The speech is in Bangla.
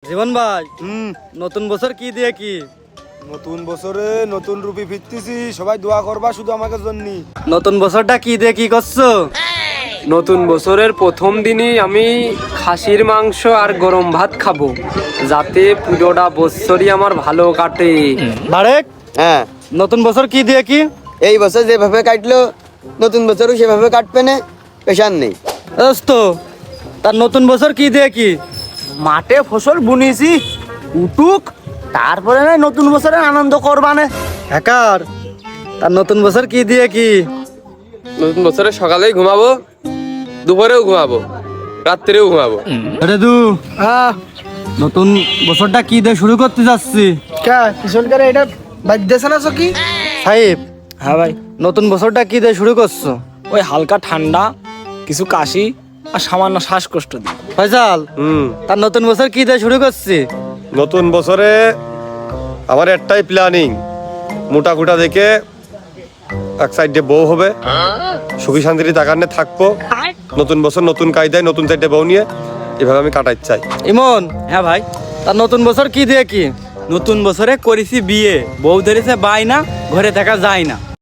জীবন ভাই, নতুন বছর কি দিয়ে কি? নতুন বছরে নতুন রূপে ফিরতেছি, সবাই দোয়া করবা শুধু আমাকে জন্য। নতুন বছরটা কি দিয়ে কি করছো? নতুন বছরের প্রথম দিনই আমি খাসির মাংস আর গরম ভাত খাবো, যাতে পুজোটা বছরই আমার ভালো কাটে। বারেক, হ্যাঁ, নতুন বছর কি দিয়ে কি? এই বছর যেভাবে কাটলো নতুন বছরও সেভাবে কাটবে না, পেশার নেই। দোস্ত, তার নতুন বছর কি দিয়ে কি? মাঠে ফসল বুনেছি, উঠুক, তারপরে না নতুন বছরে আনন্দ করবানে। হ্যাকার, তার নতুন বছর কি দিয়ে কি? নতুন বছরে সকালেই ঘুমাবো, দুপুরেও ঘুমাবো, রাত্রেও ঘুমাবো। আরে নতুন বছরটা কি দিয়ে শুরু করতে যাচ্ছি? কিশোরকারে এটা বাজতেছে না চকি? সাহেব, হ্যাঁ ভাই, নতুন বছরটা কি দিয়ে শুরু করছো? ওই হালকা ঠান্ডা, কিছু কাশি আর সামান্য শ্বাসকষ্ট দিই। ফয়সাল, তার নতুন বছর কি দিয়ে শুরু করছি? নতুন বছরে আমার একটাই প্ল্যানিং, মোটা কোটা দেখে এক সাইডে বউ হবে, সুখী শান্তিতে তাকানে থাকবো। নতুন বছর নতুন কায়দায় নতুন সাইডে বউ নিয়ে এভাবে আমি কাটাতে চাই। ইমন, হ্যাঁ ভাই, তার নতুন বছর কি দিয়ে কি? নতুন বছরে করেছি বিয়ে, বউ ধরেছে বাই না, ঘরে থাকা যায় না।